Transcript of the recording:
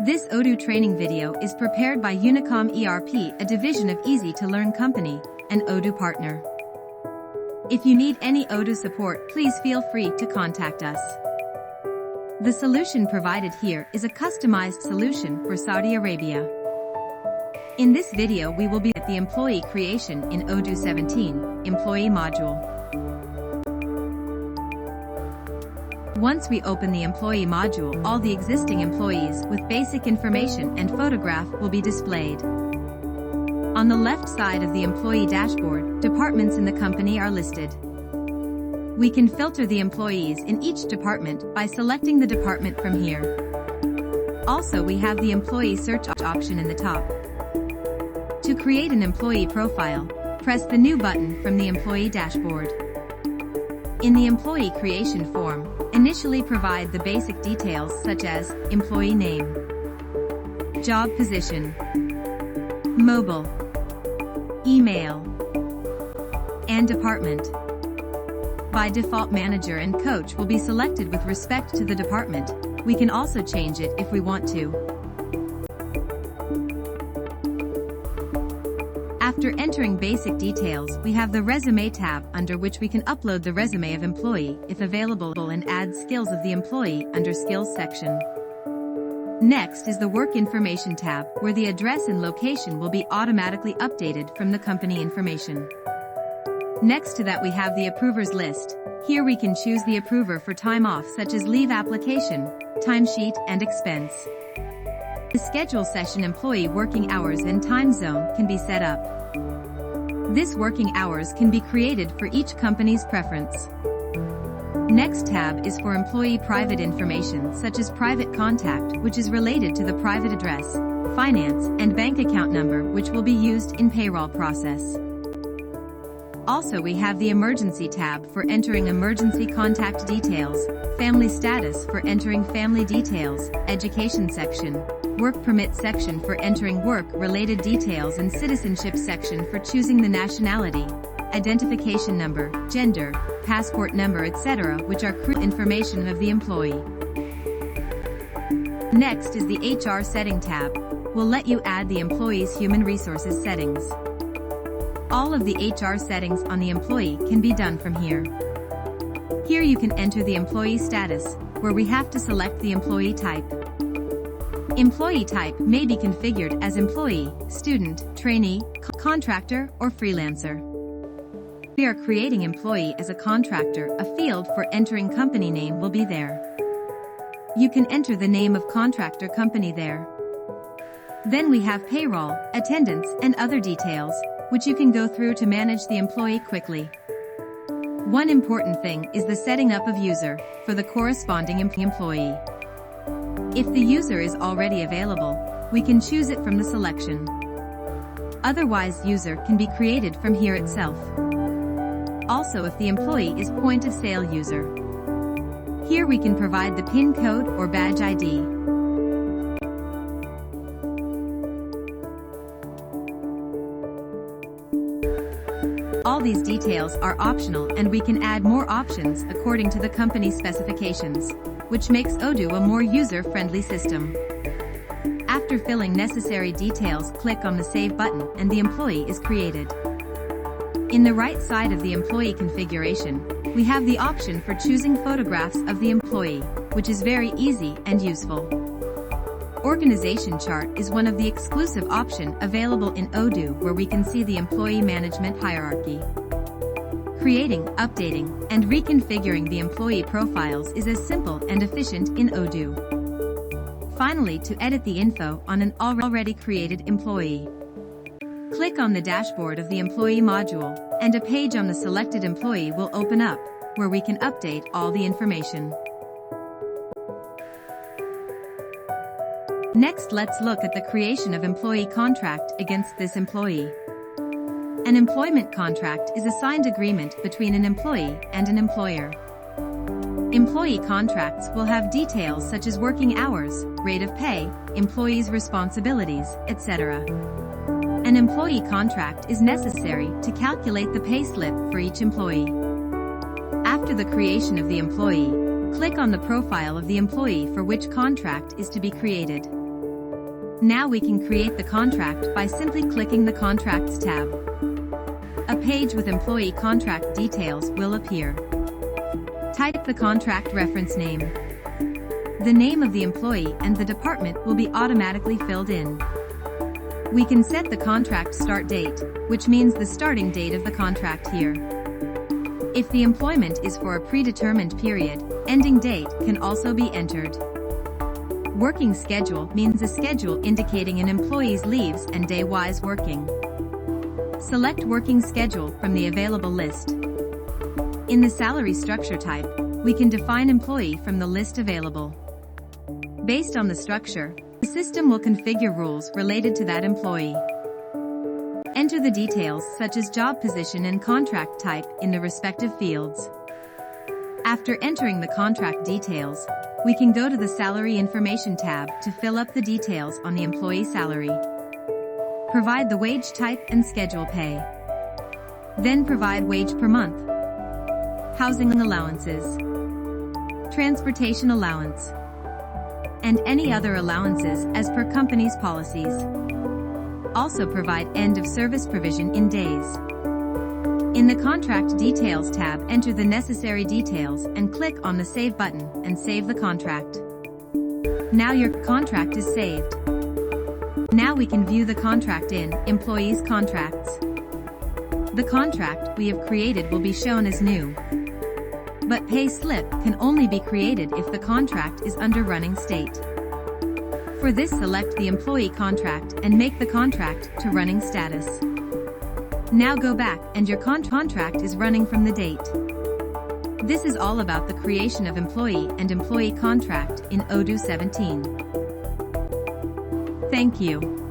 This Odoo training video is prepared by Unicom ERP, a division of Easy to Learn company, an Odoo partner. If you need any Odoo support, please feel free to contact us. The solution provided here is a customized solution for Saudi Arabia. In this video we will be at the employee creation in Odoo 17, employee module. Once we open the employee module, all the existing employees with basic information and photograph will be displayed. On the left side of the employee dashboard, departments in the company are listed. We can filter the employees in each department by selecting the department from here. Also, we have the employee search option in the top. To create an employee profile, press the New button from the employee dashboard. In the employee creation form, initially provide the basic details such as employee name, job position, mobile, email, and department. By default, manager and coach will be selected with respect to the department. We can also change it if we want to. After entering basic details, we have the Resume tab under which we can upload the resume of employee if available and add skills of the employee under Skills section. Next is the Work Information tab, where the address and location will be automatically updated from the company information. Next to that we have the Approvers list. Here we can choose the approver for time off such as leave application, timesheet, and expense. The schedule session employee working hours and time zone can be set up. This working hours can be created for each company's preference. Next tab is for employee private information such as private contact, which is related to the private address, finance, and bank account number which will be used in payroll process. Also, we have the Emergency tab for entering emergency contact details, family status for entering family details, education section, work permit section for entering work-related details, and citizenship section for choosing the nationality, identification number, gender, passport number, etc., which are crucial information of the employee. Next is the HR setting tab. Will let you add the employee's human resources settings. All of the HR settings on the employee can be done from here. Here you can enter the employee status, where we have to select the employee type. Employee type may be configured as employee, student, trainee, contractor, or freelancer. We are creating employee as a contractor. A field for entering company name will be there. You can enter the name of contractor company there. Then we have payroll, attendance, and other details, which you can go through to manage the employee quickly. One important thing is the setting up of user for the corresponding employee. If the user is already available, we can choose it from the selection. Otherwise, user can be created from here itself. Also, if the employee is point of sale user, here we can provide the PIN code or badge ID. All these details are optional and we can add more options according to the company specifications, which makes Odoo a more user-friendly system. After filling necessary details, click on the Save button and the employee is created. In the right side of the employee configuration, we have the option for choosing photographs of the employee, which is very easy and useful. Organization chart is one of the exclusive options available in Odoo, where we can see the employee management hierarchy. Creating, updating, and reconfiguring the employee profiles is as simple and efficient in Odoo. Finally, to edit the info on an already created employee, click on the dashboard of the employee module, and a page on the selected employee will open up, where we can update all the information. Next, let's look at the creation of employee contract against this employee. An employment contract is a signed agreement between an employee and an employer. Employee contracts will have details such as working hours, rate of pay, employee's responsibilities, etc. An employee contract is necessary to calculate the pay slip for each employee. After the creation of the employee, click on the profile of the employee for which contract is to be created. Now we can create the contract by simply clicking the Contracts tab. A page with employee contract details will appear. Type the contract reference name. The name of the employee and the department will be automatically filled in. We can set the contract start date, which means the starting date of the contract here. If the employment is for a predetermined period, ending date can also be entered. Working schedule means a schedule indicating an employee's leaves and day-wise working. Select working schedule from the available list. In the salary structure type, we can define employee from the list available. Based on the structure, the system will configure rules related to that employee. Enter the details such as job position and contract type in the respective fields. After entering the contract details, we can go to the Salary Information tab to fill up the details on the employee salary. Provide the wage type and schedule pay. Then provide wage per month, housing allowances, transportation allowance, and any other allowances as per company's policies. Also provide end of service provision in days. In the Contract Details tab, enter the necessary details and click on the Save button and save the contract. Now your contract is saved. Now we can view the contract in Employees Contracts. The contract we have created will be shown as new. But pay slip can only be created if the contract is under running state. For this, select the employee contract and make the contract to running status. Now go back and your contract is running from the date. This is all about the creation of employee and employee contract in Odoo 17. Thank you.